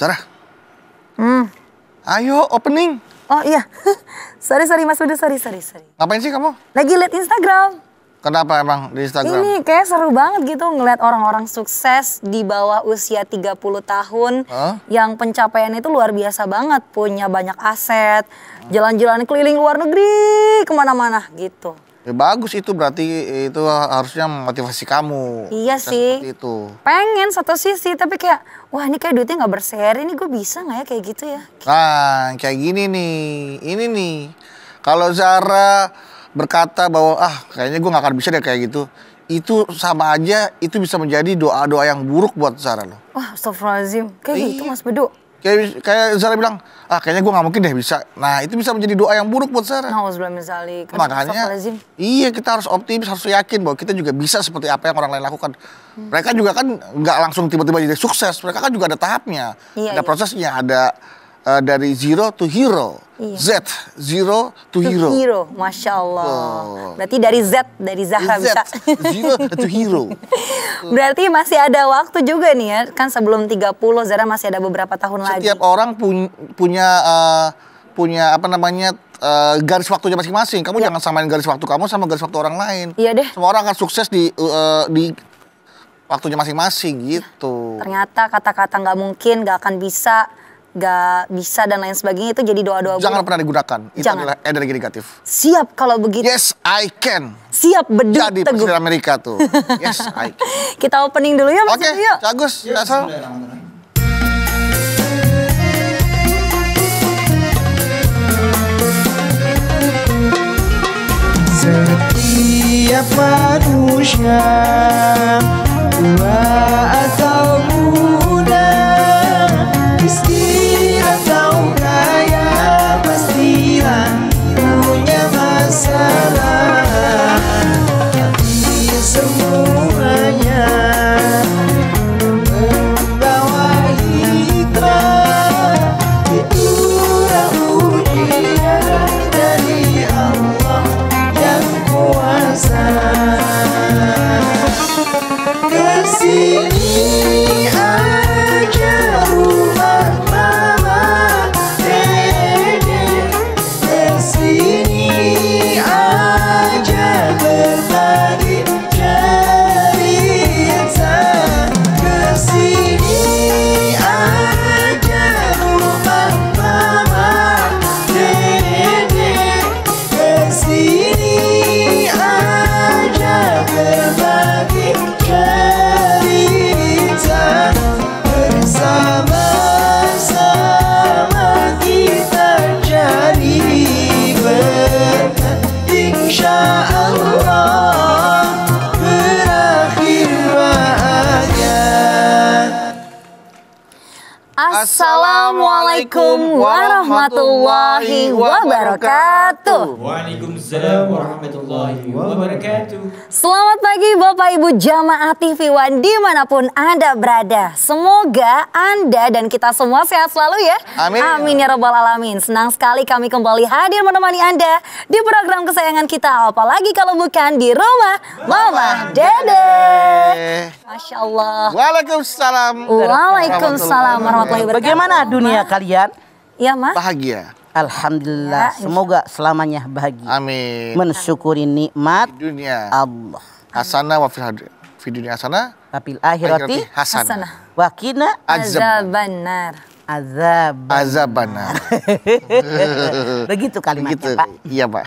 Zara. Ayo opening. Oh iya. sorry Mas Budi, sorry. Ngapain sih kamu? Lagi liat Instagram. Kenapa emang di Instagram? Ini kayak seru banget gitu ngeliat orang-orang sukses di bawah usia 30 tahun. Yang pencapaiannya itu luar biasa banget. Punya banyak aset, jalan-jalan keliling luar negeri, kemana-mana gitu. Ya bagus itu, berarti itu harusnya memotivasi kamu. Iya sih. Itu. Pengen satu sisi, tapi kayak wah ini kayak duitnya nggak berseri, ini gue bisa nggak ya kayak gitu ya? Nah kayak gini nih, ini nih. Kalau Zara berkata bahwa kayaknya gue nggak akan bisa deh kayak gitu, itu sama aja itu bisa menjadi doa-doa yang buruk buat Zara loh. Wah, astagfirullahaladzim. Kayak gitu Mas Bedu. Kayak Zara bilang, kayaknya gue nggak mungkin deh bisa. Nah itu bisa menjadi doa yang buruk buat Zara. Makanya iya, kita harus optimis, harus yakin bahwa kita juga bisa seperti apa yang orang lain lakukan. Mereka juga kan nggak langsung tiba-tiba jadi sukses. Mereka kan juga ada tahapnya, ada prosesnya, ada dari zero to hero. Z, zero to hero. Masya Allah. Berarti dari Z, dari Zahra bisa. Zero to hero. Berarti masih ada waktu juga nih ya. Kan sebelum 30, Zahra masih ada beberapa tahun lagi. Setiap orang punya apa namanya, garis waktunya masing-masing. Kamu jangan samain garis waktu kamu sama garis waktu orang lain. Iya deh. Semua orang akan sukses di waktunya masing-masing gitu. Ternyata kata-kata nggak mungkin, nggak akan bisa, gak bisa dan lain sebagainya itu jadi doa-doa jangan pernah digunakan. Itu adalah energi negatif. Siap kalau begitu. Yes, I can. Siap, Bedu jadi teguh. Presiden Amerika tuh. Yes, I can. Kita opening dulu ya Mas. Oke, bagus. Setiap manusia tua atau muda, miskin atau kaya, pastilah punya masalah. Tapi semuanya membawa hikmah, itulah ujian dari Allah yang kuasa. Kesini aja rumah mama, dede. Kesini aja berbagi cerita. Kesini aja rumah mama, dede. Kesini aja berbagi cerita. Bersama-sama kita cari berkat, insya Allah berakhir bahagia. Assalamualaikum warahmatullahi wabarakatuh. Waalaikumsalam warahmatullahi wabarakatuh. Selamat pagi Bapak Ibu Jamaah TV One dimanapun Anda berada. Semoga Anda dan kita semua sehat selalu ya. Amin. Amin ya rabbal alamin. Senang sekali kami kembali hadir menemani Anda di program kesayangan kita. Apalagi kalau bukan di rumah Mama Dede. Masya Allah. Waalaikumsalam. Waalaikumsalam warahmatullahi wabarakatuh. Bagaimana dunia kalian? Iya Mas. Bahagia. Alhamdulillah, semoga selamanya bahagia. Amin. Mensyukuri nikmat Di dunia Allah. hasanah wa fil dunia hasanah Tapi akhirati hasanah. wakina Azabannar. Azabannar. Begitu kalimatnya, Gitu. Pak. Iya, Pak.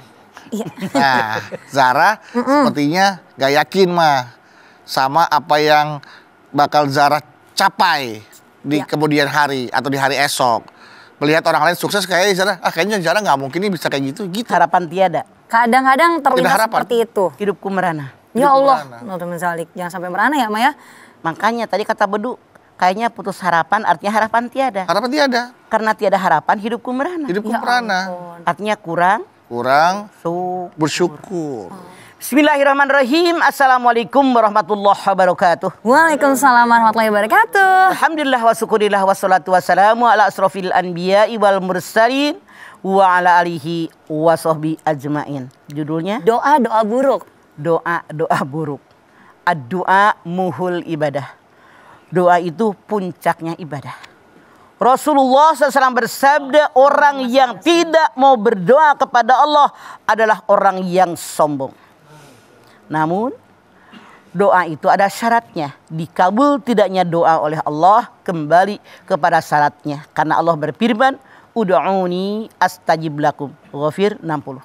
Iya. Nah, Zara sepertinya gak yakin mah sama apa yang bakal Zara capai di kemudian hari atau di hari esok. Melihat orang lain sukses kayak Zara, kayaknya Zara nggak mungkin nih bisa kayak gitu. Harapan tiada. Kadang-kadang terlihat harapan. seperti itu. Hidupku merana. Ya Hidup Allah, merana. Nurul Zalik. Jangan sampai merana ya Maya. Makanya tadi kata Bedu, kayaknya putus harapan artinya harapan tiada. Harapan tiada. Karena tiada harapan hidupku merana. Hidupku Ya merana. ampun. Artinya kurang Bersyukur. Bismillahirrahmanirrahim. Assalamualaikum warahmatullahi wabarakatuh. Waalaikumsalam warahmatullahi wabarakatuh. Alhamdulillah wa syukurillah wassalatu wassalamu ala asrofil anbiya'i wal mursalin wa ala alihi wa sahbi ajmain. Judulnya Doa-doa buruk. doa buruk. Ad-doa muhul ibadah. Doa itu puncaknya ibadah. Rasulullah SAW bersabda, orang yang tidak mau berdoa kepada Allah adalah orang yang sombong. Namun doa itu ada syaratnya. Dikabul tidaknya doa oleh Allah kembali kepada syaratnya. Karena Allah berfirman, ud'uni astajib lakum. Ghafir 60.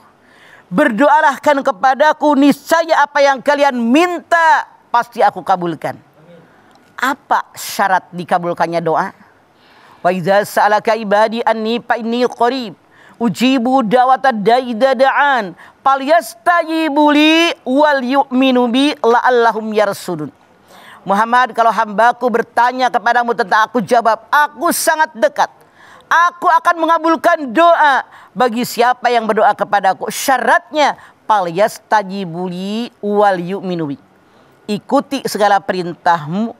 Berdoalah kan kepadaku, niscaya apa yang kalian minta pasti aku kabulkan. Apa syarat dikabulkannya doa? Wa idza sa'alaka ibadi anni fa inni qarib ujibu da'watad da'i idza da'an falyastajibu li wal yu'minu bi la'allahum yarsudun. Muhammad, kalau hambaku bertanya kepadamu tentang aku, jawab, aku sangat dekat. Aku akan mengabulkan doa bagi siapa yang berdoa kepadaku. Syaratnya falyastajibu li wal yu'minu bi. Ikuti segala perintahmu,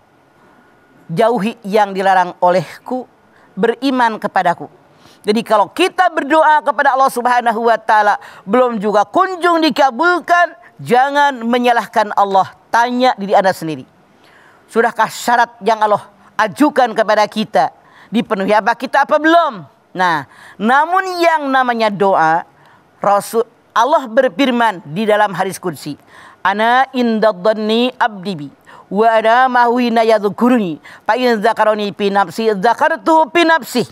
jauhi yang dilarang olehku, beriman kepadaku. Jadi kalau kita berdoa kepada Allah Subhanahu wa taala belum juga kunjung dikabulkan, jangan menyalahkan Allah. Tanya diri Anda sendiri. Sudahkah syarat yang Allah ajukan kepada kita dipenuhi apa kita apa belum? Nah, namun yang namanya doa, Rasul Allah berfirman di dalam hadis qudsi, ana indadhanni abdi bi wa ana mahwina yadhkuruni fa in dzakarani fi nafsi dzakartu fi nafsi.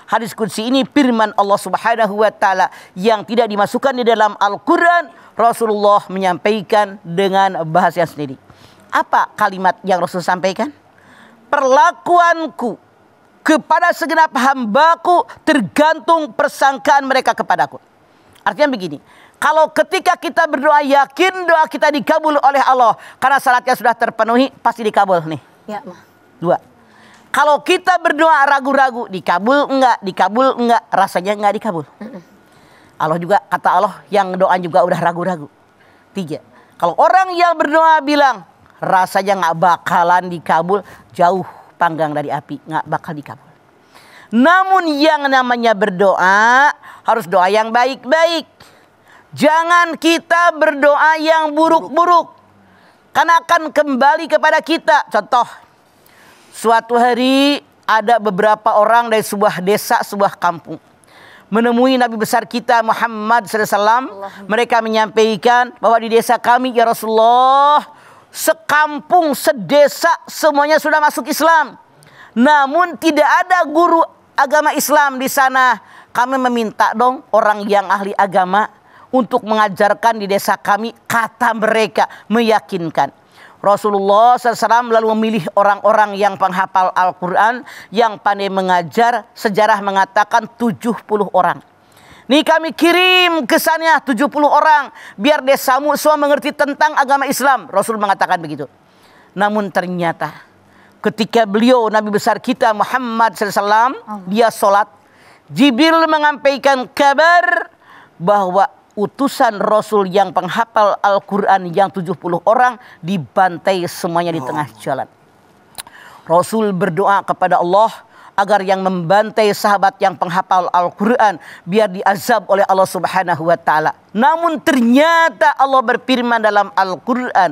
Hadis qudsi ini firman Allah Subhanahu wa taala yang tidak dimasukkan di dalam Al-Qur'an. Rasulullah menyampaikan dengan bahasa sendiri. Apa kalimat yang Rasul sampaikan? Perlakuanku kepada segenap hambaku tergantung persangkaan mereka kepadaku. Artinya begini, kalau ketika kita berdoa yakin doa kita dikabul oleh Allah karena syaratnya sudah terpenuhi, pasti dikabul nih. Ya, Dua. Kalau kita berdoa ragu-ragu, dikabul enggak, rasanya enggak dikabul. Allah juga, kata Allah, yang doa juga udah ragu-ragu. 3. Kalau orang yang berdoa bilang rasanya enggak bakalan dikabul, jauh panggang dari api, enggak bakal dikabul. Namun yang namanya berdoa harus doa yang baik-baik. Jangan kita berdoa yang buruk-buruk, karena akan kembali kepada kita. Contoh, suatu hari ada beberapa orang dari sebuah desa, sebuah kampung menemui Nabi besar kita Muhammad SAW. Mereka menyampaikan bahwa di desa kami ya Rasulullah, sekampung, sedesa semuanya sudah masuk Islam, namun tidak ada guru agama Islam di sana. Kami meminta dong orang yang ahli agama untuk mengajarkan di desa kami. Kata mereka meyakinkan. Rasulullah SAW lalu memilih orang-orang yang penghafal Al-Quran, yang pandai mengajar. Sejarah mengatakan 70 orang. Nih kami kirim kesannya 70 orang, biar desamu semua mengerti tentang agama Islam. Rasul mengatakan begitu. Namun ternyata ketika beliau Nabi besar kita Muhammad SAW, dia sholat, Jibril menyampaikan kabar bahwa utusan Rasul yang penghafal Al-Quran yang 70 orang dibantai semuanya di tengah jalan. Rasul berdoa kepada Allah agar yang membantai sahabat yang penghafal Al-Quran biar diazab oleh Allah Subhanahu wa taala. Namun ternyata Allah berfirman dalam Al-Quran,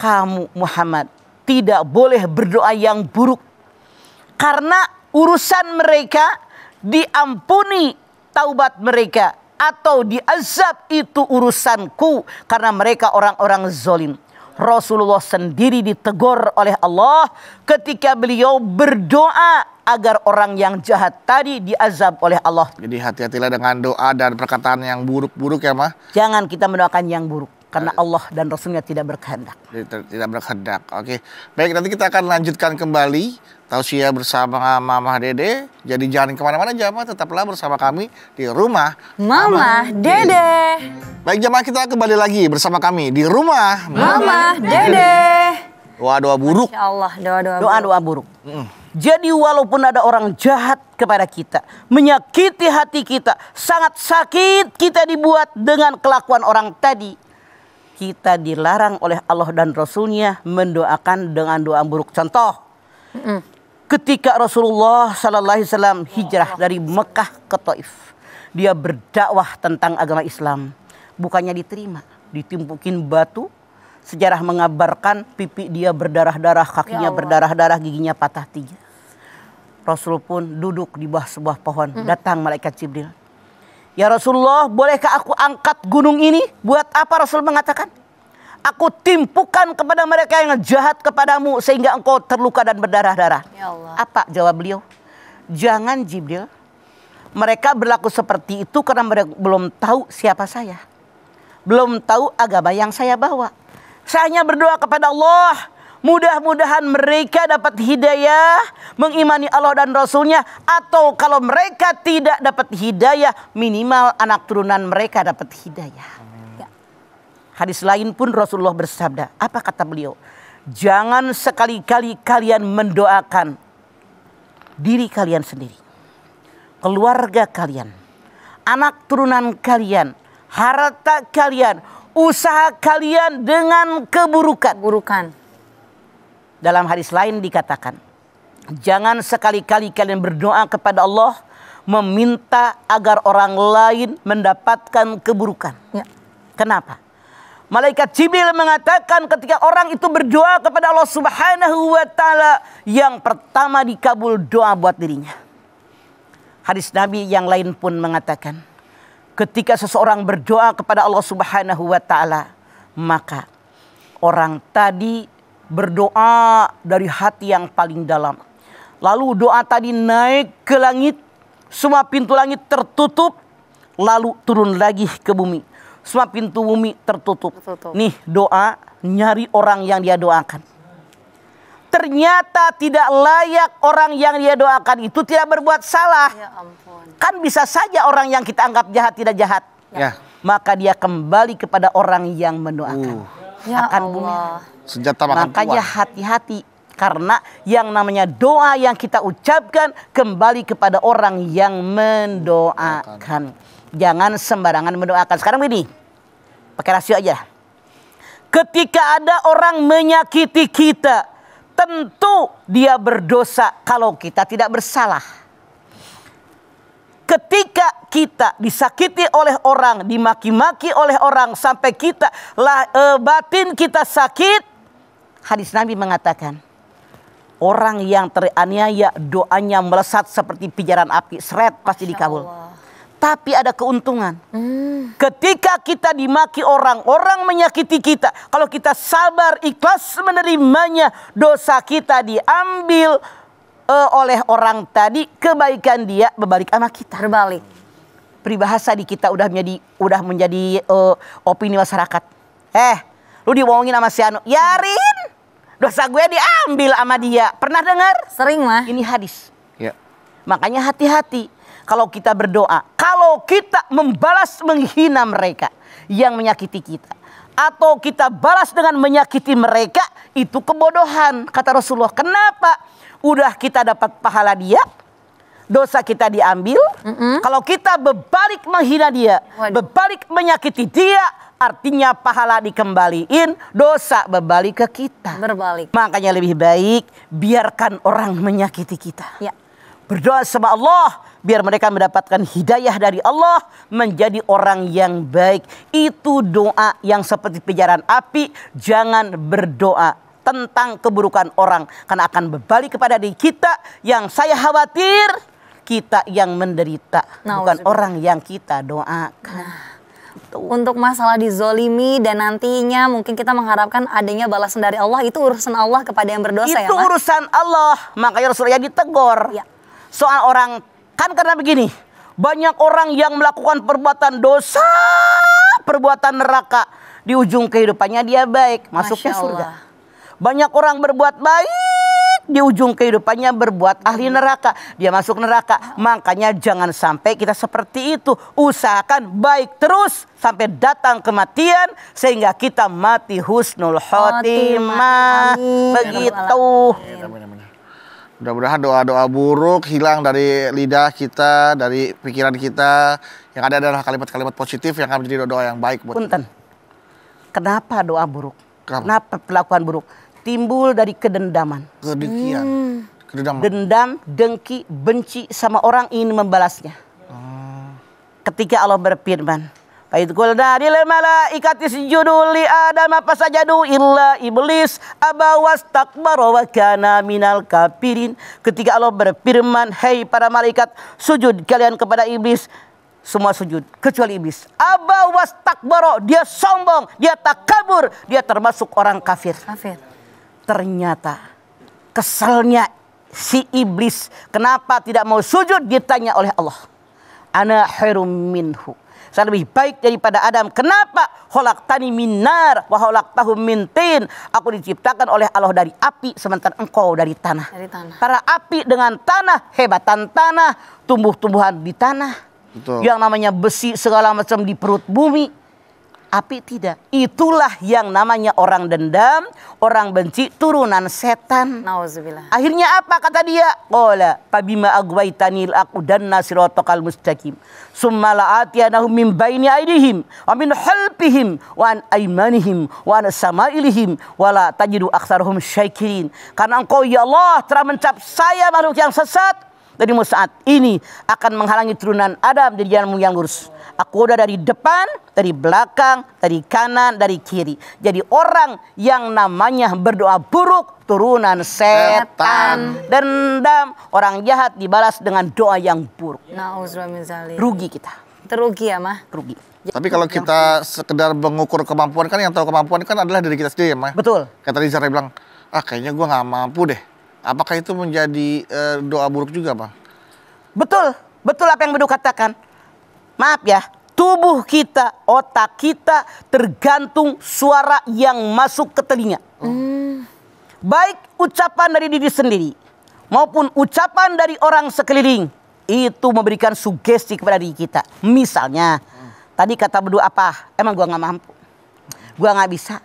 kamu Muhammad tidak boleh berdoa yang buruk, karena urusan mereka diampuni taubat mereka atau diazab itu urusanku, karena mereka orang-orang zalim. Rasulullah sendiri ditegur oleh Allah ketika beliau berdoa agar orang yang jahat tadi diazab oleh Allah. Jadi hati-hatilah dengan doa dan perkataan yang buruk-buruk ya mah. Jangan kita mendoakan yang buruk, karena Allah dan Rasulnya tidak berkehendak. Tidak berkehendak. Oke. Baik, nanti kita akan lanjutkan kembali tausiah bersama Mama Dede. Jadi jangan kemana-mana jamaah, tetaplah bersama kami di rumah Mama Dede. Baik jamaah, kita kembali lagi bersama kami di rumah Mama Dede. Doa-doa buruk. Masya Allah, doa-doa buruk. Jadi walaupun ada orang jahat kepada kita, menyakiti hati kita, sangat sakit kita dibuat dengan kelakuan orang tadi, kita dilarang oleh Allah dan Rasulnya mendoakan dengan doa buruk. Contoh, ketika Rasulullah SAW hijrah dari Mekah ke Taif, dia berdakwah tentang agama Islam, bukannya diterima, ditimpukin batu. Sejarah mengabarkan pipi dia berdarah-darah, kakinya berdarah-darah, giginya patah 3. Rasul pun duduk di bawah sebuah pohon. Datang malaikat Jibril. Ya Rasulullah, bolehkah aku angkat gunung ini? Buat apa? Rasul mengatakan, aku timpukan kepada mereka yang jahat kepadamu sehingga engkau terluka dan berdarah-darah. Ya Allah. Apa jawab beliau? Jangan Jibril. Mereka berlaku seperti itu karena mereka belum tahu siapa saya. Belum tahu agama yang saya bawa. Saya hanya berdoa kepada Allah. Mudah-mudahan mereka dapat hidayah, mengimani Allah dan Rasulnya. Atau kalau mereka tidak dapat hidayah, minimal anak turunan mereka dapat hidayah. Ya. Hadis lain pun Rasulullah bersabda. Apa kata beliau? Jangan sekali-kali kalian mendoakan diri kalian sendiri, keluarga kalian, anak turunan kalian, harta kalian, usaha kalian dengan keburukan. Dalam hadis lain dikatakan, jangan sekali-kali kalian berdoa kepada Allah meminta agar orang lain mendapatkan keburukan. Ya. Kenapa? Malaikat Jibril mengatakan ketika orang itu berdoa kepada Allah Subhanahu wa taala, yang pertama dikabul doa buat dirinya. Hadis Nabi yang lain pun mengatakan, ketika seseorang berdoa kepada Allah Subhanahu wa taala, maka orang tadi berdoa dari hati yang paling dalam. Lalu doa tadi naik ke langit, semua pintu langit tertutup, lalu turun lagi ke bumi. Semua pintu bumi tertutup. Nih doa nyari orang yang dia doakan. Ternyata tidak layak orang yang dia doakan itu tidak berbuat salah. Ya ampun. Kan bisa saja orang yang kita anggap jahat tidak jahat. Ya. Maka dia kembali kepada orang yang mendoakan. Ya akan Allah. bumi. Senjata makan Makanya hati-hati. Karena yang namanya doa yang kita ucapkan kembali kepada orang yang mendoakan. Jangan sembarangan mendoakan. Sekarang begini, pakai rasio aja. Ketika ada orang menyakiti kita, tentu dia berdosa kalau kita tidak bersalah. Ketika kita disakiti oleh orang, dimaki-maki oleh orang sampai kita batin kita sakit, hadis Nabi mengatakan, orang yang teraniaya doanya melesat seperti pijaran api, seret pasti dikabul. Tapi ada keuntungan. Ketika kita dimaki orang, orang menyakiti kita, kalau kita sabar, ikhlas menerimanya, dosa kita diambil oleh orang tadi, kebaikan dia berbalik sama kita. Berbalik. Peribahasa di kita udah menjadi opini masyarakat. Lu dibohongin sama si Anu, yarin, dosa gue diambil sama dia. Pernah dengar? Sering mah. Ini hadis. Ya. Makanya hati-hati kalau kita berdoa. Kalau kita membalas menghina mereka yang menyakiti kita, atau kita balas dengan menyakiti mereka, itu kebodohan kata Rasulullah. Kenapa? Udah kita dapat pahala dia, dosa kita diambil. Kalau kita berbalik menghina dia, berbalik menyakiti dia, artinya pahala dikembaliin, dosa berbalik ke kita. Berbalik. Makanya lebih baik biarkan orang menyakiti kita. Ya. Berdoa sama Allah biar mereka mendapatkan hidayah dari Allah menjadi orang yang baik. Itu doa yang seperti pijaran api. Jangan berdoa tentang keburukan orang, karena akan berbalik kepada diri kita. Yang saya khawatir kita yang menderita, bukan orang yang kita doakan. Untuk masalah dizolimi dan nantinya mungkin kita mengharapkan adanya balasan dari Allah, itu urusan Allah kepada yang berdosa. Itu urusan Allah. Makanya Rasulullah ditegur. Ya. Soal orang, kan karena begini, banyak orang yang melakukan perbuatan dosa, perbuatan neraka, di ujung kehidupannya dia baik, masuk ke surga. Banyak orang berbuat baik, di ujung kehidupannya berbuat ahli neraka, dia masuk neraka. Makanya jangan sampai kita seperti itu. Usahakan baik terus sampai datang kematian, sehingga kita mati husnul khotimah. Begitu. Mudah-mudahan doa-doa buruk hilang dari lidah kita, dari pikiran kita. Yang ada adalah kalimat-kalimat positif yang akan menjadi doa yang baik buat Punten. Kenapa doa buruk? Kenapa perlakuan buruk? Timbul dari kedendaman. Kedengkian. Dendam, dengki, benci sama orang, ingin membalasnya. Ketika Allah berfirman, Faid qulna lil malaikati isjudu li Adam fasajadu illa iblis aba wastakbara wa kana minal kafirin. Ketika Allah berfirman, "Hai para malaikat, sujud kalian kepada iblis." Semua sujud kecuali iblis. Aba wastakbara, dia sombong, dia takabur, dia termasuk orang kafir. Ternyata keselnya si iblis kenapa tidak mau sujud, ditanya oleh Allah. Ana khairum minhu. Saya lebih baik daripada Adam. Kenapa? Khalaqtani min nar wa khalaqtahu min tin. Aku diciptakan oleh Allah dari api sementara engkau dari tanah. Karena api dengan tanah, hebatan tanah, tumbuh-tumbuhan di tanah. Betul. Yang namanya besi segala macam di perut bumi. Api tidak. Itulah yang namanya orang dendam, orang benci, turunan setan. Nauzubillah. Akhirnya apa kata dia? Qala fabima aghwaytanil aqudanna siratal mustaqim. Summa la'atiyanahum min baini aydihim wa min khalfihim wa an aymanihim wa an samailihim wa la tajidu aktsarahum syakirin. Karena engkau ya Allah telah mencap saya makhluk yang sesat. Darimu saat ini akan menghalangi turunan Adam dari jalanmu yang lurus. Aku udah dari depan, dari belakang, dari kanan, dari kiri. Jadi orang yang namanya berdoa buruk, turunan setan. Dendam, orang jahat dibalas dengan doa yang buruk. Rugi kita. Terugi ya, Mah? Rugi. Tapi kalau kita sekedar mengukur kemampuan, kan yang tahu kemampuan kan adalah diri kita sendiri ya, Mah? Betul. Kayak tadi Zara bilang, kayaknya gue nggak mampu deh. Apakah itu menjadi doa buruk juga, Bang? Betul. Betul apa yang Bedu katakan. Maaf ya, tubuh kita, otak kita tergantung suara yang masuk ke telinga. Baik ucapan dari diri sendiri maupun ucapan dari orang sekeliling. Itu memberikan sugesti kepada diri kita. Misalnya, tadi kata Bedu apa? Emang gua nggak mampu. Gua nggak bisa.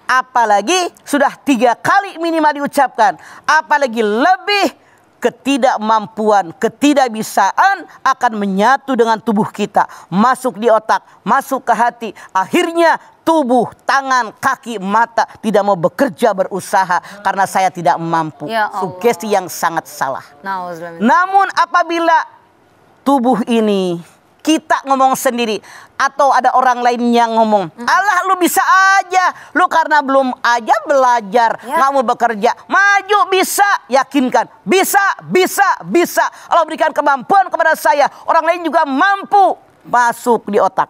Apalagi sudah 3 kali minimal diucapkan. Apalagi lebih, ketidakmampuan, ketidakbisaan akan menyatu dengan tubuh kita. Masuk di otak, masuk ke hati. Akhirnya tubuh, tangan, kaki, mata tidak mau bekerja, berusaha. Karena saya tidak mampu. Ya Allah. Sugesti yang sangat salah. Nauzubillah. Namun apabila tubuh ini kita ngomong sendiri atau ada orang lain yang ngomong, alah lu bisa aja, lu karena belum aja belajar, nggak mau bekerja, maju bisa, yakinkan, bisa. Allah berikan kemampuan kepada saya, orang lain juga mampu. Masuk di otak,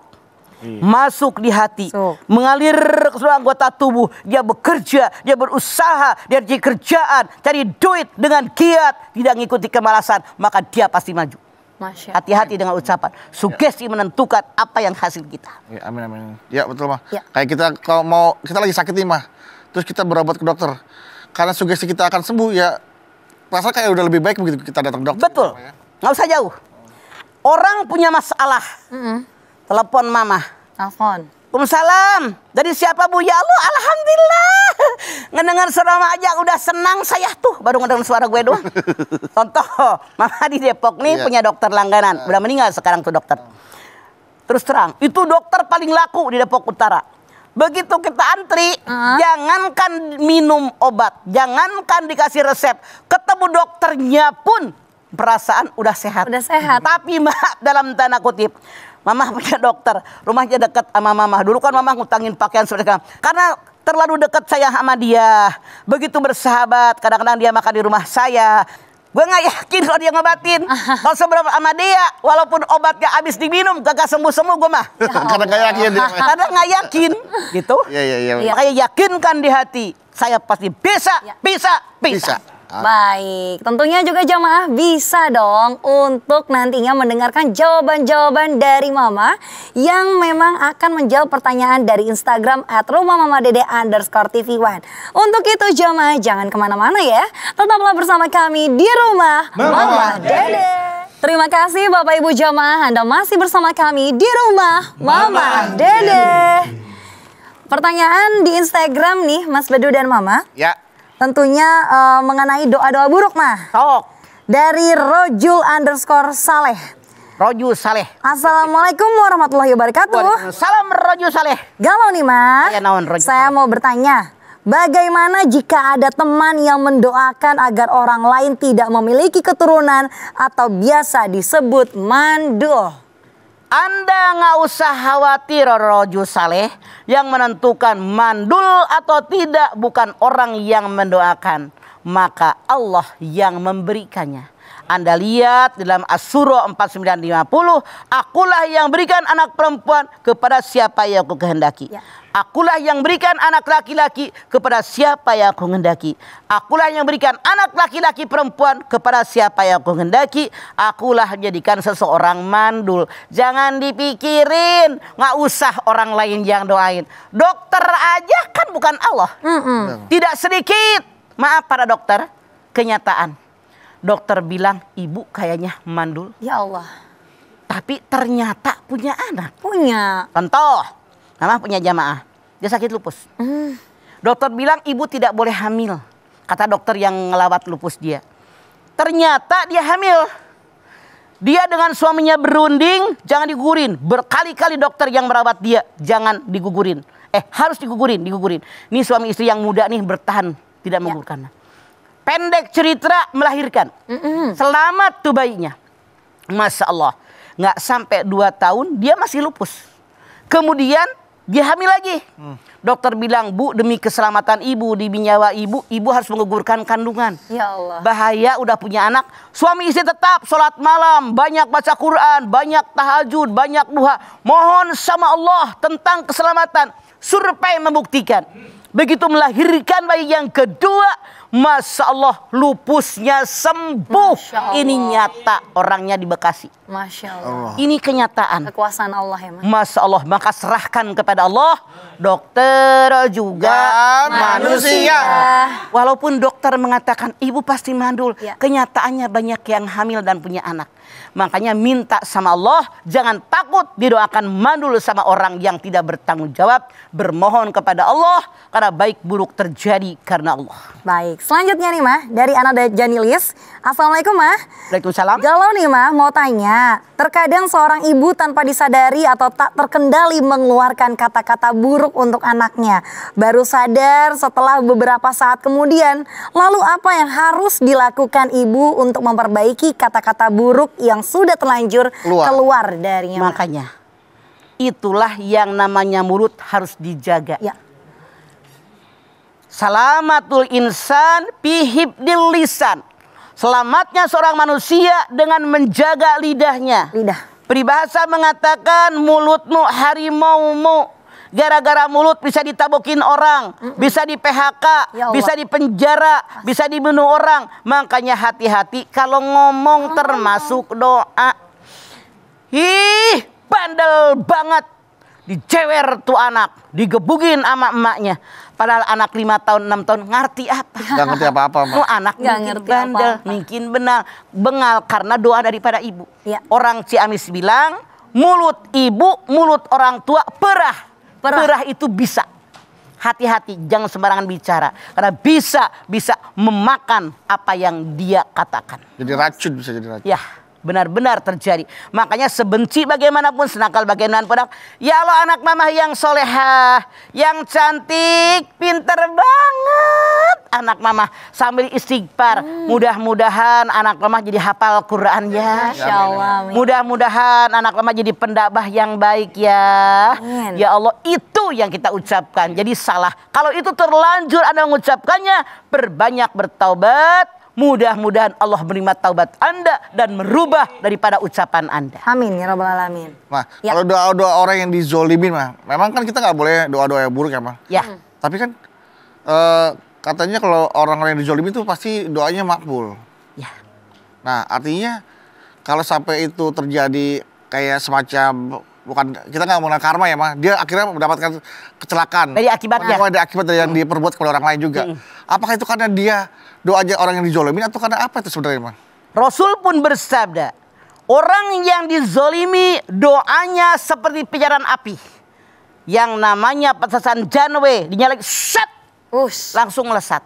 masuk di hati, mengalir ke seluruh anggota tubuh. Dia bekerja, dia berusaha, dia cari kerjaan, cari duit dengan giat, tidak mengikuti kemalasan, maka dia pasti maju. Hati-hati dengan ucapan. Sugesti menentukan apa yang hasil kita. Ya, amin. Ya betul, Mah. Ya. Kayak kita kalau mau, kita lagi sakit nih, Mah. Terus kita berobat ke dokter. Karena sugesti kita akan sembuh, ya rasa kayak udah lebih baik begitu kita datang ke dokter. Betul. Nggak usah jauh. Orang punya masalah. Telepon mama. Telepon. Waalaikumsalam. Dari siapa, Bu? Ya Allah, alhamdulillah. Ngedengar suara mama aja udah senang saya tuh. Baru ngedengar suara gue doang. Contoh, mama di Depok nih punya dokter langganan. Udah meninggal sekarang tuh dokter. Terus terang, itu dokter paling laku di Depok Utara. Begitu kita antri, jangankan minum obat, jangankan dikasih resep, ketemu dokternya pun perasaan udah sehat. Udah sehat. Tapi maaf dalam tanda kutip, Mama punya dokter, rumahnya dekat sama Mama. Dulu kan Mama ngutangin pakaian mereka. Karena terlalu dekat saya sama dia. Begitu bersahabat, kadang-kadang dia makan di rumah saya. Gue gak yakin kalau dia ngobatin. Kalau seberapa sama dia, walaupun obatnya habis diminum, gak sembuh-sembuh gue mah. Karena gak yakin dia. Karena gak yakin. Gitu. Iya. Makanya yakinkan di hati. Saya pasti bisa. Baik, tentunya juga jamaah bisa dong untuk nantinya mendengarkan jawaban-jawaban dari Mama yang memang akan menjawab pertanyaan dari Instagram @rumahmamadede_tv1. Untuk itu jamaah jangan kemana-mana ya, tetaplah bersama kami di Rumah Mama Dede. Terima kasih Bapak Ibu jamaah, Anda masih bersama kami di Rumah Mama Dede. Pertanyaan di Instagram nih Mas Bedu dan Mama. Ya. Tentunya mengenai doa-doa buruk, Mah. Dari Rojul_Saleh. Rojul Saleh. Assalamualaikum warahmatullahi wabarakatuh. Salam Rojul Saleh. Galau nih, Mah. Saya mau bertanya, bagaimana jika ada teman yang mendoakan agar orang lain tidak memiliki keturunan atau biasa disebut mandul? Anda nggak usah khawatir, roju saleh. Yang menentukan mandul atau tidak bukan orang yang mendoakan, maka Allah yang memberikannya. Anda lihat dalam As-Surah 49:50, akulah yang berikan anak perempuan kepada siapa yang aku kehendaki. Ya. Akulah yang berikan anak laki-laki kepada siapa yang aku kehendaki. Akulah yang berikan anak laki-laki perempuan kepada siapa yang aku kehendaki. Akulah jadikan seseorang mandul. Jangan dipikirin, nggak usah orang lain yang doain. Dokter aja kan bukan Allah. Tidak sedikit, maaf para dokter, kenyataan. Dokter bilang ibu kayaknya mandul. Ya Allah. Tapi ternyata punya anak. Punya. Contoh, mama punya jamaah. Dia sakit lupus. Dokter bilang ibu tidak boleh hamil. Kata dokter yang ngelawat lupus dia. Ternyata dia hamil. Dia dengan suaminya berunding, jangan digugurin. Berkali-kali dokter yang merawat dia, jangan digugurin. Harus digugurin. Ini suami istri yang muda nih bertahan tidak menggugurkan. Pendek cerita melahirkan. Selamat tuh bayinya. Masya Allah. Nggak sampai 2 tahun dia masih lupus. Kemudian dia hamil lagi. Dokter bilang, bu demi keselamatan ibu, demi nyawa ibu harus menggugurkan kandungan. Ya Allah. Bahaya udah punya anak. Suami istri tetap sholat malam, banyak baca Quran, banyak tahajud, banyak duha. Mohon sama Allah tentang keselamatan. Survei membuktikan. Begitu melahirkan bayi yang kedua, Masya Allah lupusnya sembuh. Ini nyata orangnya di Bekasi. Masya Allah. Ini kenyataan. Kekuasaan Allah ya Mas. Masya Allah. Maka serahkan kepada Allah. Dokter juga manusia. Walaupun dokter mengatakan ibu pasti mandul. Kenyataannya banyak yang hamil dan punya anak. Makanya minta sama Allah. Jangan takut didoakan mandul sama orang yang tidak bertanggung jawab. Bermohon kepada Allah. Karena baik buruk terjadi karena Allah. Baik. Selanjutnya nih Mah, dari Ananda Janilis. Assalamualaikum Mah. Waalaikumsalam. Galau nih Mah, mau tanya. Terkadang seorang ibu tanpa disadari atau tak terkendali mengeluarkan kata-kata buruk untuk anaknya. Baru sadar setelah beberapa saat kemudian. Lalu apa yang harus dilakukan ibu untuk memperbaiki kata-kata buruk yang sudah terlanjur keluar darinya? Makanya itulah yang namanya mulut harus dijaga. Ya. Salamatul insan bihibdil lisan. Selamatnya seorang manusia dengan menjaga lidahnya. Lidah. Peribahasa mengatakan mulutmu harimaumu. Gara-gara mulut bisa ditabokin orang, bisa di PHK, bisa dipenjara, bisa dibunuh orang. Makanya hati-hati kalau ngomong termasuk doa. Ih, bandel banget. Dicewer tuh anak, digebugin sama emaknya. Padahal anak 5 tahun, 6 tahun ngerti apa? Gak ngerti apa-apa. Tuh anak mungkin bandel, mungkin bengal karena doa daripada ibu. Ya. Orang Ciamis bilang, mulut ibu, mulut orang tua perah. Perah itu bisa. Hati-hati, jangan sembarangan bicara. Karena bisa memakan apa yang dia katakan. Jadi racun, bisa jadi racun. Ya. Benar-benar terjadi. Makanya sebenci bagaimanapun, senakal bagaimanapun. Ya Allah, anak mama yang solehah, yang cantik, pinter banget. Anak mama sambil istighfar. Mudah-mudahan anak mama jadi hafal Quran ya. Masya Allah. Mudah-mudahan anak mama jadi pendakwah yang baik ya. Amin. Ya Allah, itu yang kita ucapkan. Jadi salah. Kalau itu terlanjur Anda mengucapkannya, berbanyak bertaubat. Mudah-mudahan Allah menerima taubat Anda dan merubah daripada ucapan Anda. Amin ya Rabbal Alamin. Mah, kalau doa-doa orang yang dizolimin mah, memang kan kita nggak boleh doa-doa yang buruk ya mah. Ya. Tapi kan katanya kalau orang-orang yang dizolimin itu pasti doanya makbul. Ya. Nah artinya kalau sampai itu terjadi kayak semacam, bukan, kita nggak mengenal karma ya mah, dia akhirnya mendapatkan kecelakaan. Dari akibatnya. Ada akibat dari yang diperbuat kepada orang lain juga. Apakah itu karena dia doanya orang yang dizolimin atau karena apa itu sebenarnya, Mas? Rasul pun bersabda, orang yang dizolimi doanya seperti pijaran api. Yang namanya petasan Janwe, dinyalakan, set, langsung melesat.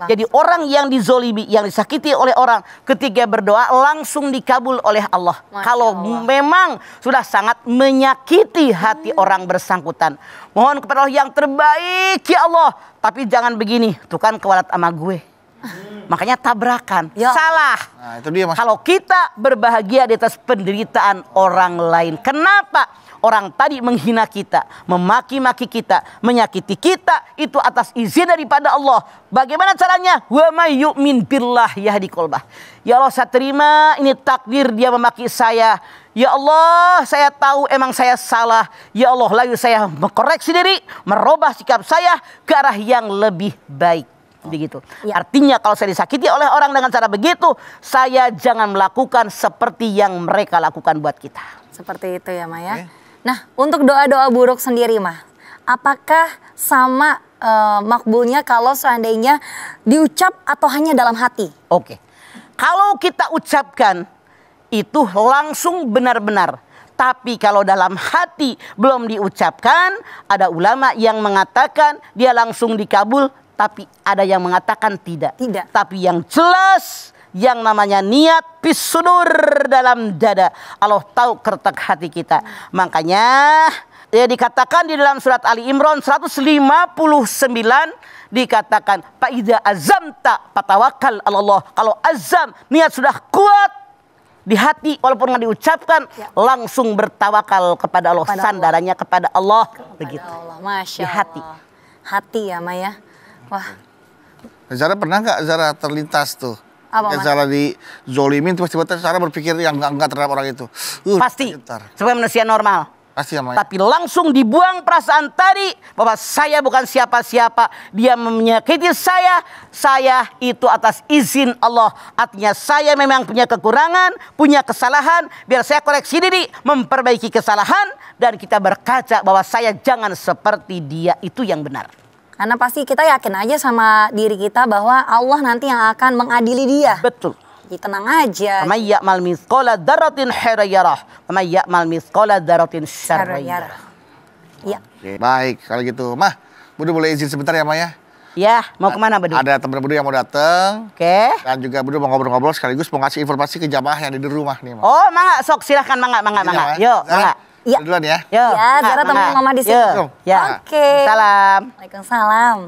Jadi orang yang dizolimi, yang disakiti oleh orang, ketika berdoa langsung dikabul oleh Allah. Kalau memang sudah sangat menyakiti hati orang bersangkutan. Mohon kepada Allah yang terbaik ya Allah. Tapi jangan begini, tuh kan kewalat sama gue. Makanya tabrakan. Ya. Salah. Nah, itu dia, Mas. Kalau kita berbahagia di atas penderitaan orang lain. Kenapa? Orang tadi menghina kita, memaki-maki kita, menyakiti kita, itu atas izin daripada Allah. Bagaimana caranya? Wa may yu'min billah yahdi qalbah. Ya Allah, saya terima ini takdir dia memaki saya. Ya Allah, saya tahu emang saya salah. Ya Allah, lalu saya mengkoreksi diri, merubah sikap saya ke arah yang lebih baik. Begitu. Ya. Artinya kalau saya disakiti oleh orang dengan cara begitu, saya jangan melakukan seperti yang mereka lakukan buat kita. Seperti itu ya, Maya. Nah, untuk doa-doa buruk sendiri, Mah, apakah sama makbulnya kalau seandainya diucap atau hanya dalam hati? Oke. Kalau kita ucapkan itu langsung benar-benar. Tapi kalau dalam hati belum diucapkan, ada ulama yang mengatakan dia langsung dikabul, tapi ada yang mengatakan tidak. Tidak. Tapi yang jelas, yang namanya niat pisudur dalam dada. Allah tahu kertak hati kita. Makanya ya dikatakan di dalam surat Ali Imran 159 dikatakan Fa'idza azamta fatawakal 'ala Allah. Kalau azam, niat sudah kuat di hati walaupun nggak diucapkan, langsung bertawakal kepada Allah, sandarannya kepada Allah. Begitu. Allah. Masya di hati. Allah. Hati ya, Maya. Wah. Zara pernah nggak Zara terlintas tuh? Apa, Ya, Zara di zolimin, tiba-tiba Zara berpikir yang enggak terhadap orang itu. Pasti. Bentar. Sebagai manusia normal. Pasti ya, Maya. Tapi langsung dibuang perasaan tadi bahwa saya bukan siapa-siapa. Dia menyakiti saya itu atas izin Allah. Artinya saya memang punya kekurangan, punya kesalahan. Biar saya koreksi diri, memperbaiki kesalahan. Dan kita berkaca bahwa saya jangan seperti dia, itu yang benar. Karena pasti kita yakin aja sama diri kita bahwa Allah nanti yang akan mengadili dia. Betul. Jadi tenang aja. Faman ya'mal mithqala dzarratin khairan yarah, faman ya'mal mithqala dzarratin syarran yarah. Iya. Oke, baik, kalau gitu. Mah, Budu boleh izin sebentar ya, Maya? Ya, mau kemana Bedu? Ada teman Budu yang mau datang. Oke. Dan juga Budu mau ngobrol-ngobrol sekaligus mau ngasih informasi ke jamaah yang ada di rumah nih, Mah. Oh, mangga, sok silahkan mangga. Yuk, mangga. Iya. Duluan ya. Yuk. Ya, Zara teman Mama di sini. Ya. Oke. Salam. Waalaikumsalam.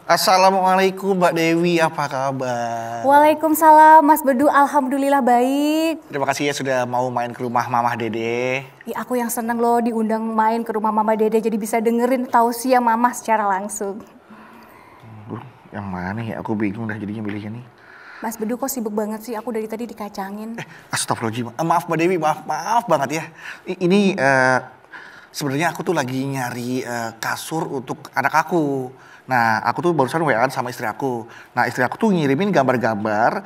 Assalamualaikum Mbak Dewi, apa kabar? Waalaikumsalam Mas Bedu, alhamdulillah baik. Terima kasih ya sudah mau main ke rumah Mamah Dede. Ya, aku yang seneng loh diundang main ke rumah Mama Dede jadi bisa dengerin tausiah Mama secara langsung. Yang mana ya? Aku bingung dah jadinya milihnya nih. Mas Bedu kok sibuk banget sih, aku dari tadi dikacangin. Astagfirullahaladzim. Maaf Mbak Dewi, maaf banget ya. Ini sebenarnya aku tuh lagi nyari kasur untuk anak aku. Nah, aku tuh barusan WA-an sama istri aku. Nah, istri aku tuh ngirimin gambar-gambar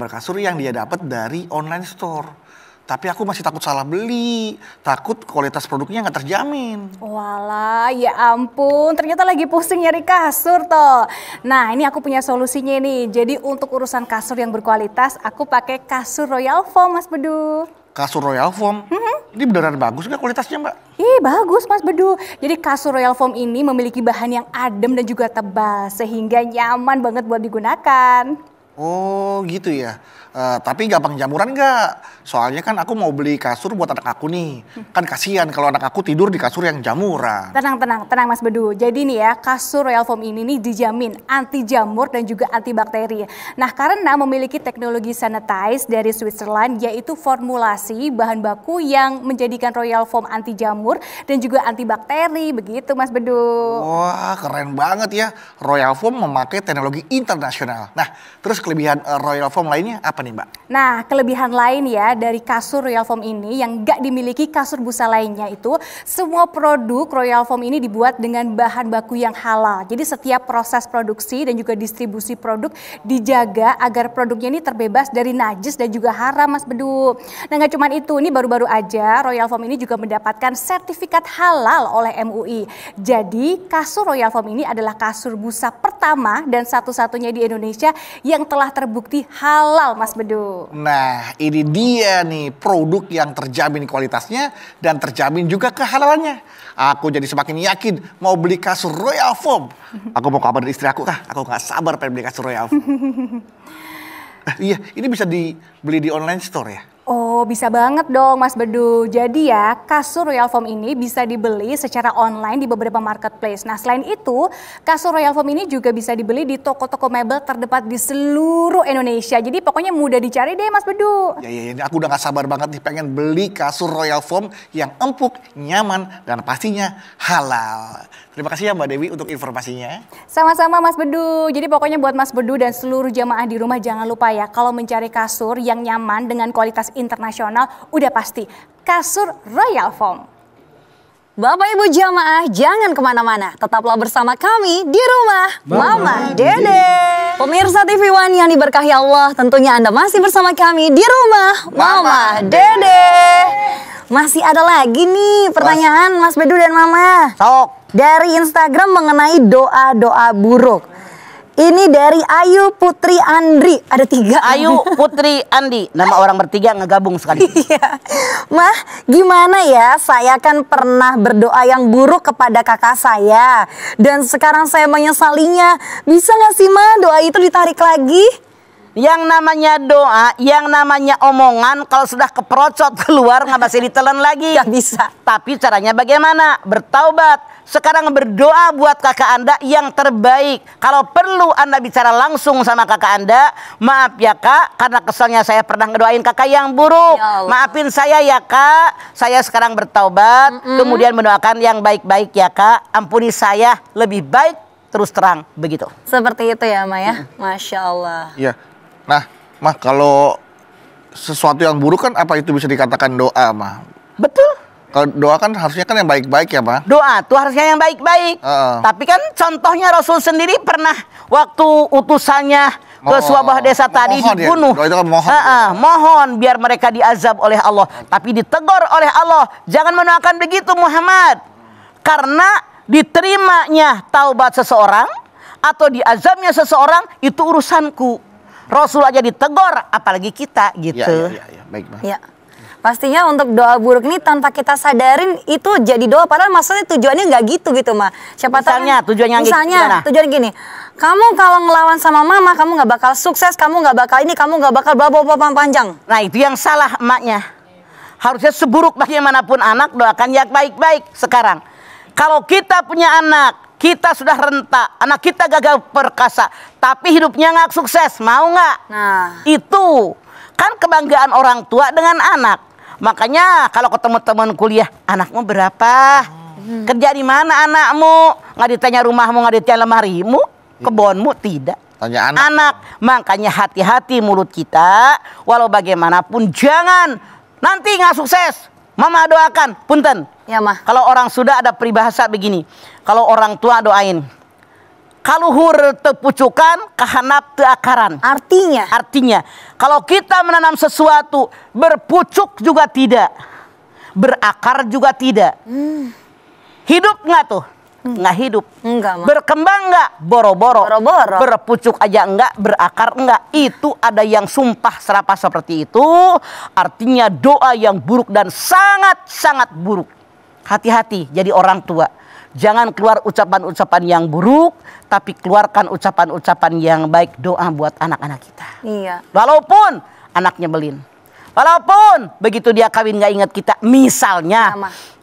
kasur yang dia dapat dari online store. Tapi aku masih takut salah beli, takut kualitas produknya nggak terjamin. Walah, ya ampun, ternyata lagi pusing nyari kasur toh. Nah, ini aku punya solusinya nih. Jadi untuk urusan kasur yang berkualitas, aku pakai kasur Royal Foam, Mas Bedu. Kasur Royal Foam? Ini beneran bagus nggak kualitasnya, Mbak? Ih, bagus Mas Bedu. Jadi kasur Royal Foam ini memiliki bahan yang adem dan juga tebal, sehingga nyaman banget buat digunakan. Oh gitu ya. Tapi gampang jamuran nggak? Soalnya kan aku mau beli kasur buat anak aku nih. Kan kasihan kalau anak aku tidur di kasur yang jamuran. Tenang Mas Bedu. Jadi nih ya, kasur Royal Foam ini nih dijamin anti jamur dan juga anti bakteri. Nah, karena memiliki teknologi sanitize dari Switzerland, yaitu formulasi bahan baku yang menjadikan Royal Foam anti jamur dan juga anti bakteri. Begitu Mas Bedu. Wah, keren banget ya. Royal Foam memakai teknologi internasional. Nah, terus kelebihan Royal Foam lainnya apa nih, Mbak? Nah, kelebihan lain ya dari kasur Royal Foam ini yang gak dimiliki kasur busa lainnya itu, semua produk Royal Foam ini dibuat dengan bahan baku yang halal. Jadi setiap proses produksi dan juga distribusi produk dijaga agar produknya ini terbebas dari najis dan juga haram, Mas Bedu. Nah, gak cuma itu, ini baru-baru aja Royal Foam ini juga mendapatkan sertifikat halal oleh MUI. Jadi kasur Royal Foam ini adalah kasur busa pertama dan satu-satunya di Indonesia yang telah terbukti halal, Mas Bedu. Nah, ini dia nih produk yang terjamin kualitasnya dan terjamin juga kehalalannya. Aku jadi semakin yakin mau beli kasur Royal Foam. Aku mau kabar dari istri aku, aku gak sabar pengen beli kasur Royal Foam. Iya, ini bisa dibeli di online store ya? Oh Oh, bisa banget dong Mas Bedu. Jadi ya, kasur Royal Foam ini bisa dibeli secara online di beberapa marketplace. Nah, selain itu, kasur Royal Foam ini juga bisa dibeli di toko-toko mebel terdekat di seluruh Indonesia. Jadi pokoknya mudah dicari deh Mas Bedu. Ya, aku udah gak sabar banget nih pengen beli kasur Royal Foam yang empuk, nyaman, dan pastinya halal. Terima kasih ya Mbak Dewi untuk informasinya. Sama-sama Mas Bedu. Jadi pokoknya buat Mas Bedu dan seluruh jamaah di rumah jangan lupa ya, kalau mencari kasur yang nyaman dengan kualitas internasional, udah pasti kasur Royal Foam. Bapak Ibu jamaah jangan kemana-mana, tetaplah bersama kami di rumah Mama Dede. Pemirsa TV One yang diberkahi Allah, tentunya Anda masih bersama kami di rumah Mama Dede. Masih ada lagi nih pertanyaan Mas Bedu dan Mama. Sok. Dari Instagram mengenai doa-doa buruk. Ini dari Ayu Putri Andri, ada 3. Ayu Putri Andi, nama orang bertiga ngegabung sekali. Iya. Mah, gimana ya? Saya kan pernah berdoa yang buruk kepada kakak saya. Dan sekarang saya menyesalinya. Bisa gak sih Mah doa itu ditarik lagi? Yang namanya doa, yang namanya omongan, kalau sudah keperocot keluar nggak bisa ditelan lagi. Gak bisa. Tapi caranya bagaimana? Bertaubat. Sekarang berdoa buat kakak Anda yang terbaik. Kalau perlu Anda bicara langsung sama kakak Anda. Maaf ya kak, karena keselnya saya pernah ngedoain kakak yang buruk. Ya Allah. Maafin saya ya kak. Saya sekarang bertaubat. Kemudian mendoakan yang baik-baik ya kak. Ampuni saya, lebih baik terus terang begitu. Seperti itu ya Maya. Masya Allah. Iya. Nah, Mah, kalau sesuatu yang buruk kan apa itu bisa dikatakan doa, Mah? Betul. Kalau doa kan harusnya kan yang baik-baik ya, Mah? Doa tuh harusnya yang baik-baik. Tapi kan contohnya Rasul sendiri pernah waktu utusannya ke sebuah desa tadi dibunuh. Doa itu kan mohon. Mohon biar mereka diazab oleh Allah. Tapi ditegur oleh Allah. Jangan mendoakan begitu Muhammad. Karena diterimanya taubat seseorang atau diazabnya seseorang itu urusanku. Rasul aja ditegur, apalagi kita gitu. Ya, baik, Mah. Ya. Pastinya untuk doa buruk ini tanpa kita sadarin itu jadi doa, padahal maksudnya tujuannya nggak gitu Mah. Siapa misalnya tahu, tujuannya tujuan gini, kamu kalau ngelawan sama mama kamu nggak bakal sukses, kamu nggak bakal ini, kamu nggak bakal bla panjang. Nah itu yang salah emaknya. Harusnya seburuk bagaimanapun anak doakan yang baik-baik. Sekarang kalau kita punya anak, kita sudah rentak, anak kita gagal perkasa, tapi hidupnya nggak sukses, mau nggak? Nah, itu kan kebanggaan orang tua dengan anak. Makanya kalau ketemu teman kuliah, anakmu berapa? Kerja di mana anakmu? Nggak ditanya rumahmu, nggak ditanya lemarimu, kebunmu, tidak. Tanya anak. Makanya hati-hati mulut kita, walau bagaimanapun jangan nanti nggak sukses. Mama doakan, punten. Ya Mah. Kalau orang sudah ada peribahasa begini, kalau orang tua doain, kaluhur tepucukan, kahanap teakaran. Artinya, kalau kita menanam sesuatu, berpucuk juga tidak, berakar juga tidak. Hidup nggak tuh? Nggak hidup. Enggak, Mah. Berkembang nggak? Boro-boro. Berpucuk aja enggak, berakar enggak. Itu ada yang sumpah serapah seperti itu. Artinya doa yang buruk dan sangat-sangat buruk. Hati-hati jadi orang tua. Jangan keluar ucapan-ucapan yang buruk, tapi keluarkan ucapan-ucapan yang baik, doa buat anak-anak kita. Iya. Walaupun anak nyebelin. Walaupun begitu dia kawin nggak ingat kita, misalnya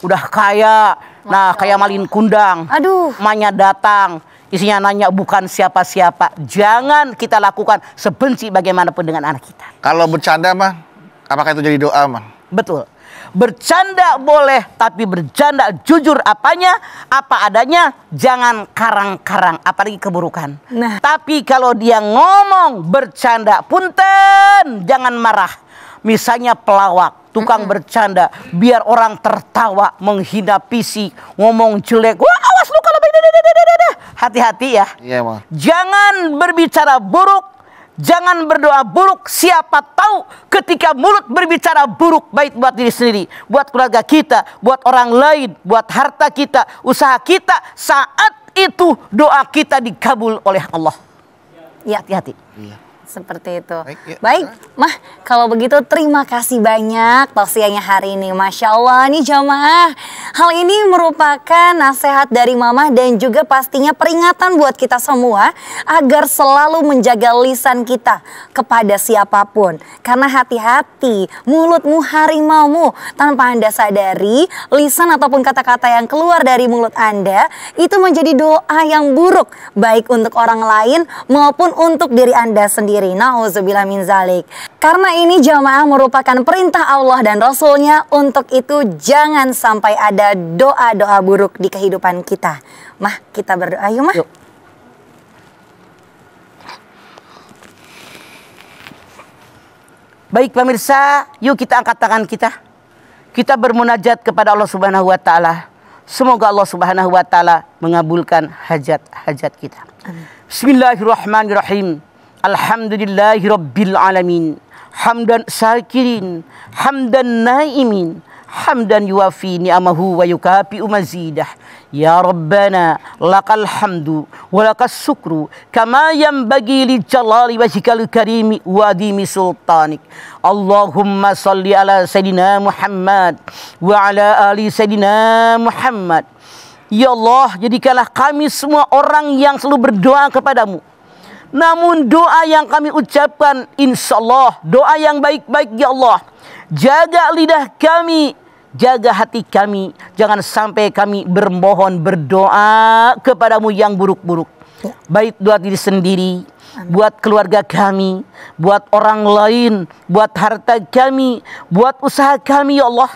udah kaya, nah kayak malin kundang, emaknya datang, isinya nanya bukan siapa-siapa. Jangan kita lakukan sebenci bagaimanapun dengan anak kita. Kalau bercanda Mah, apakah itu jadi doa Mah? Betul. Bercanda boleh, tapi bercanda jujur apa adanya, jangan karang-karang, apalagi keburukan. Nah. Tapi kalau dia ngomong bercanda, punten, jangan marah. Misalnya pelawak, tukang bercanda, biar orang tertawa, menghina fisik, ngomong jelek. Wah, awas lu kalau hati-hati ya. Iya, Mah. Jangan berbicara buruk, jangan berdoa buruk. Siapa tahu ketika mulut berbicara buruk, baik buat diri sendiri, buat keluarga kita, buat orang lain, buat harta kita, usaha kita, saat itu doa kita dikabul oleh Allah. Ya. Hati-hati. Iya. Seperti itu. Baik, Mah, kalau begitu terima kasih banyak tausiahnya hari ini. Masya Allah nih jamaah. Hal ini merupakan nasihat dari Mama dan juga pastinya peringatan buat kita semua agar selalu menjaga lisan kita kepada siapapun. Karena hati-hati, mulutmu harimaumu. Tanpa Anda sadari, lisan ataupun kata-kata yang keluar dari mulut Anda itu menjadi doa yang buruk, baik untuk orang lain maupun untuk diri Anda sendiri. Na'udzubillah min zalik. Karena ini jamaah merupakan perintah Allah dan Rasulnya, untuk itu jangan sampai ada doa-doa buruk di kehidupan kita. Mah, kita berdoa yuk, Mah. Yuk. Baik pemirsa, yuk kita angkat tangan kita. Kita bermunajat kepada Allah Subhanahu wa taala. Semoga Allah Subhanahu wa taala mengabulkan hajat-hajat kita. Bismillahirrahmanirrahim. Alhamdulillahi rabbil alamin. Hamdan syakirin, hamdan naimin, hamdan yuafi ni'amahu wa yukafi mazidah. Ya Rabbana lakal hamdu wa lakas syukru kama yanbaghi li jalali wajhikal karimi wa adimi sultanik. Allahumma salli ala Sayyidina Muhammad wa ala ali Sayyidina Muhammad. Ya Allah, jadikanlah kami semua orang yang selalu berdoa kepadamu. Namun doa yang kami ucapkan insya Allah doa yang baik-baik ya Allah. Jaga lidah kami, jaga hati kami. Jangan sampai kami bermohon berdoa kepadamu yang buruk-buruk. Baik doa diri sendiri, buat keluarga kami, buat orang lain, buat harta kami, buat usaha kami ya Allah.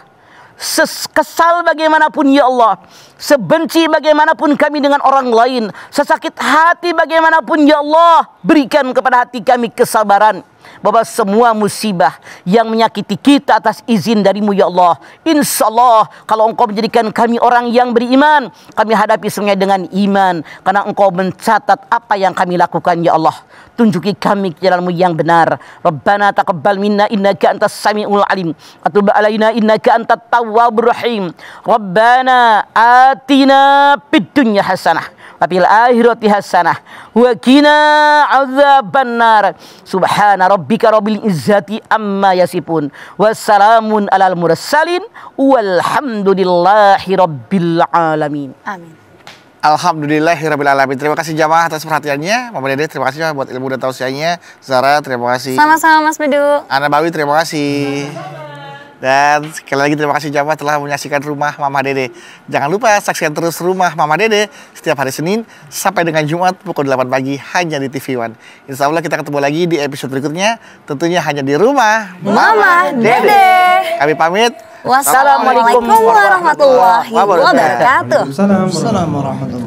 Kesal bagaimanapun ya Allah, sebenci bagaimanapun kami dengan orang lain, sesakit hati bagaimanapun ya Allah, berikan kepada hati kami kesabaran bahwa semua musibah yang menyakiti kita atas izin darimu ya Allah, insya Allah kalau engkau menjadikan kami orang yang beriman, kami hadapi semuanya dengan iman, karena engkau mencatat apa yang kami lakukan ya Allah. Tunjuki kami jalanmu yang benar. Rabbana taqabbal minna innaka antas samiul alim wa tub alaina innaka antat tawwabur rahim. Rabbana atina fid dunya hasanah wa fil akhirati hasanah wa qina adzabannar. Subhana rabbika rabbil izzati amma yasifun. Wassalamun alal mursalin walhamdulillahi rabbil alamin. Amin. Alhamdulillahirrabbilalamin. Terima kasih jamaah atas perhatiannya. Mama Dede terima kasih buat ilmu dan tausiahnya. Zara terima kasih. Sama-sama Mas Bedu. Ana Bawi terima kasih. Dan sekali lagi terima kasih jamaah telah menyaksikan Rumah Mama Dede. Jangan lupa saksikan terus Rumah Mama Dede setiap hari Senin sampai dengan Jumat pukul 8 pagi hanya di TV One. Insya Allah kita ketemu lagi di episode berikutnya, tentunya hanya di Rumah Mama Dede. Kami pamit. Wassalamualaikum warahmatullahi wabarakatuh. Waalaikumsalam warahmatullahi wabarakatuh.